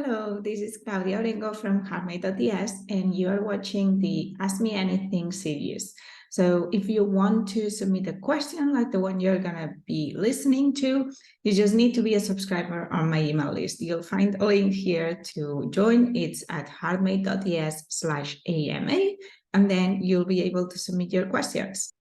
Hello, this is Claudia Orengo from heartmade.es, and you are watching the Ask Me Anything series. So if you want to submit a question like the one you're going to be listening to, you just need to be a subscriber on my email list. You'll find a link here to join. It's at heartmade.es/AMA, and then you'll be able to submit your questions.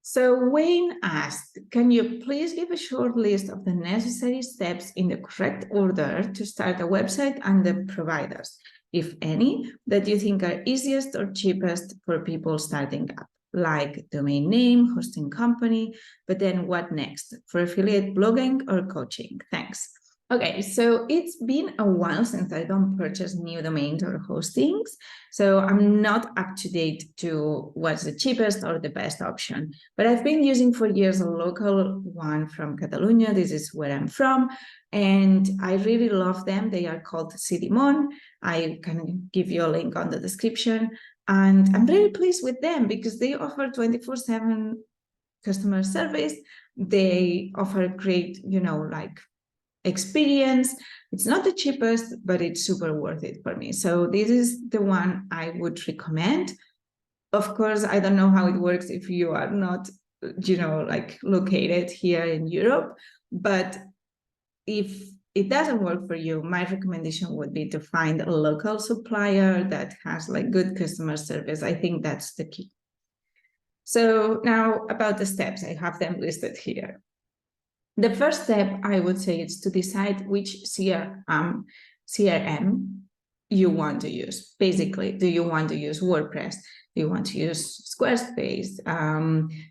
So Wayne asked, can you please give a short list of the necessary steps in the correct order to start a website and the providers, if any, that you think are easiest or cheapest for people starting up, like domain name, hosting company, but then what next for affiliate blogging or coaching? Thanks. Okay, so it's been a while since I don't purchase new domains or hostings, so I'm not up to date to what's the cheapest or the best option. But I've been using for years a local one from Catalonia. This is where I'm from, and I really love them. They are called CDMON. I can give you a link on the description, and I'm very pleased with them because they offer 24/7 customer service. They offer great, experience. It's not the cheapest, but it's super worth it for me. So this is the one I would recommend. Of course, I don't know how it works if you are not, located here in Europe, but if it doesn't work for you, my recommendation would be to find a local supplier that has good customer service. I think that's the key. So now about the steps, I have them listed here. The first step, I would say, is to decide which CRM you want to use. Basically, do you want to use WordPress? Do you want to use Squarespace,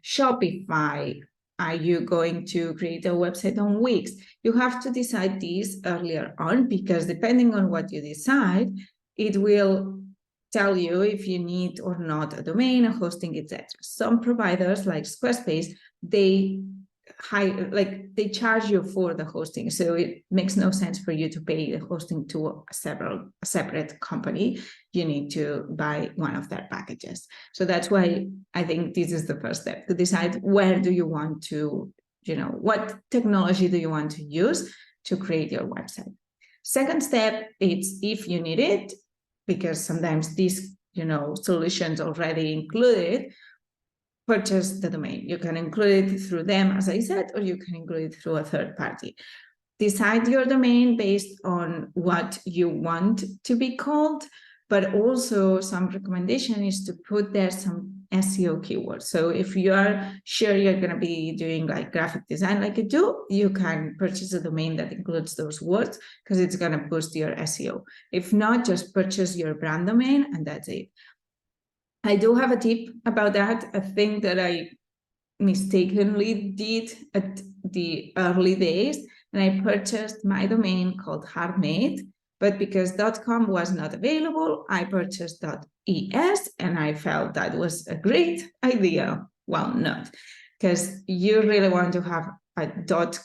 Shopify? Are you going to create a website on Wix? You have to decide these earlier on, because depending on what you decide, it will tell you if you need or not a domain, a hosting, etc. Some providers like Squarespace, they charge you for the hosting, so it makes no sense for you to pay the hosting to a separate company. You need to buy one of their packages. So that's why I think this is the first step, to decide where do you want to, what technology do you want to use to create your website. Second step, it's if you need it, because sometimes these solutions already included, purchase the domain. You can include it through them, as I said, or you can include it through a third party. Decide your domain based on what you want to be called, but also some recommendation is to put there some SEO keywords. So if you are sure you're going to be doing graphic design like I do, you can purchase a domain that includes those words, because it's going to boost your SEO. If not, just purchase your brand domain and that's it. I do have a tip about that, a thing that I mistakenly did at the early days, and I purchased my domain called heartmade, but because .com was not available, I purchased .es, and I felt that was a great idea. Well, not, because you really want to have a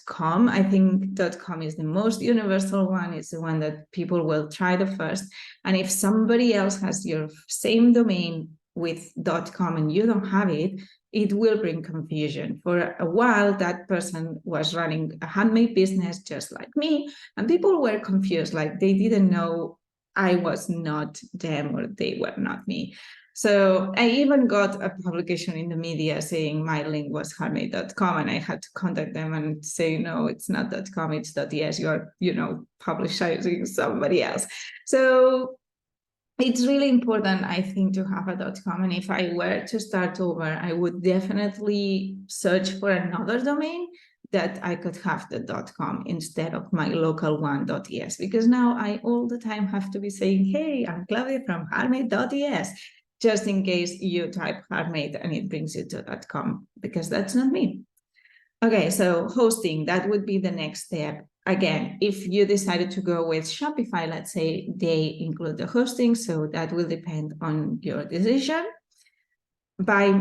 .com. I think .com is the most universal one. It's the one that people will try the first. And if somebody else has your same domain with .com and you don't have it, it will bring confusion. For a while, that person was running a handmade business just like me, and people were confused, they didn't know I was not them or they were not me. So I even got a publication in the media saying my link was heartmade.com, and I had to contact them and say, no, it's not .com, it's .es. You're, publicizing somebody else. So it's really important, I think, to have a .com. And if I were to start over, I would definitely search for another domain that I could have the .com instead of my local one .es, because now I all the time have to be saying, hey, I'm Claudia from heartmade.es, just in case you type heartmade and it brings you to .com, because that's not me. Okay, so hosting, that would be the next step. Again, if you decided to go with Shopify, let's say, they include the hosting, so that will depend on your decision. My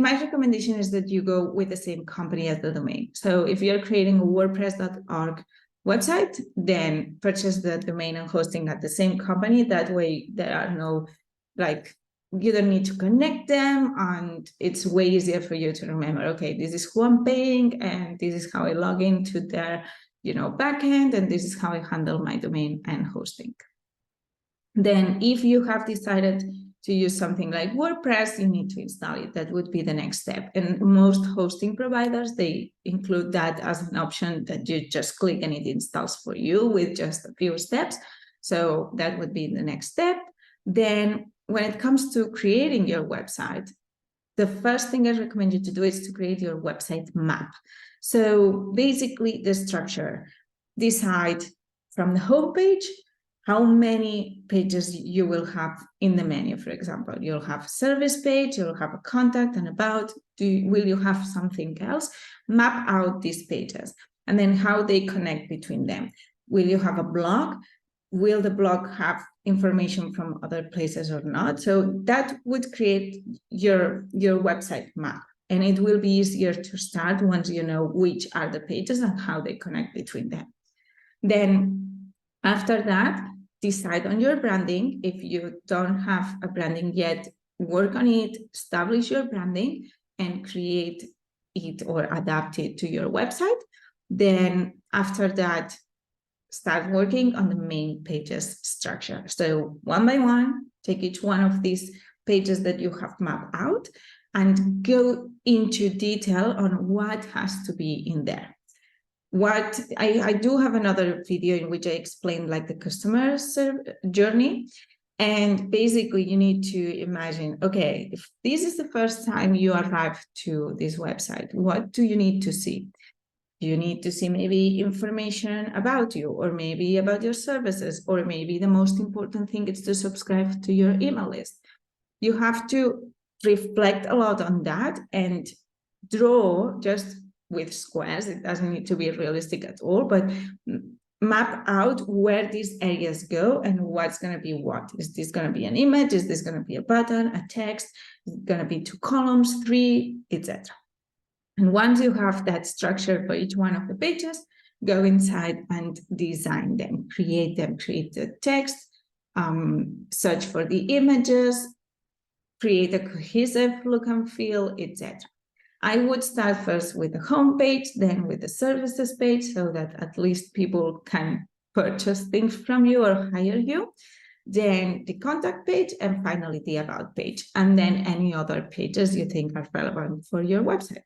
recommendation is that you go with the same company as the domain. So if you're creating a WordPress.org website, then purchase the domain and hosting at the same company. That way there are no, you don't need to connect them, and it's way easier for you to remember, okay, this is who I'm paying and this is how I log into their backend, and this is how I handle my domain and hosting. Then if you have decided to use something like WordPress, you need to install it. That would be the next step. And most hosting providers, they include that as an option that you just click and it installs for you with just a few steps. So that would be the next step. Then when it comes to creating your website, the first thing I recommend you to do is to create your website map. So basically the structure, decide from the homepage how many pages you will have in the menu. For example, you'll have a service page, you'll have a contact and about. Will you have something else? Map out these pages and then how they connect between them. Will you have a blog? Will the blog have information from other places or not? So that would create your website map, and it will be easier to start once you know which are the pages and how they connect between them. Then after that, decide on your branding. If you don't have a branding yet, work on it, establish your branding and create it or adapt it to your website. Then after that, start working on the main pages structure. So one by one, take each one of these pages that you have mapped out and go into detail on what has to be in there. What I do have another video in which I explain like the customer journey. And basically you need to imagine, okay, if this is the first time you arrive to this website, what do you need to see? You need to see maybe information about you, or maybe about your services, or maybe the most important thing is to subscribe to your email list. You have to reflect a lot on that and draw just with squares. It doesn't need to be realistic at all, but map out where these areas go and what's going to be what. Is this going to be an image? Is this going to be a button, a text? Is it going to be 2 columns, 3, etc. And once you have that structure for each one of the pages, go inside and design them, create the text, search for the images, create a cohesive look and feel, etc. I would start first with the home page, then with the services page, so that at least people can purchase things from you or hire you. Then the contact page, and finally the about page, and then any other pages you think are relevant for your website.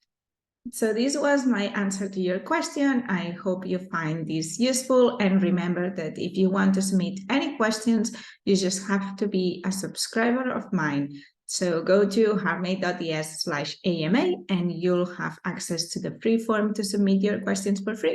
So this was my answer to your question. I hope you find this useful, and remember that if you want to submit any questions, you just have to be a subscriber of mine. So go to heartmade.es/AMA and you'll have access to the free form to submit your questions for free.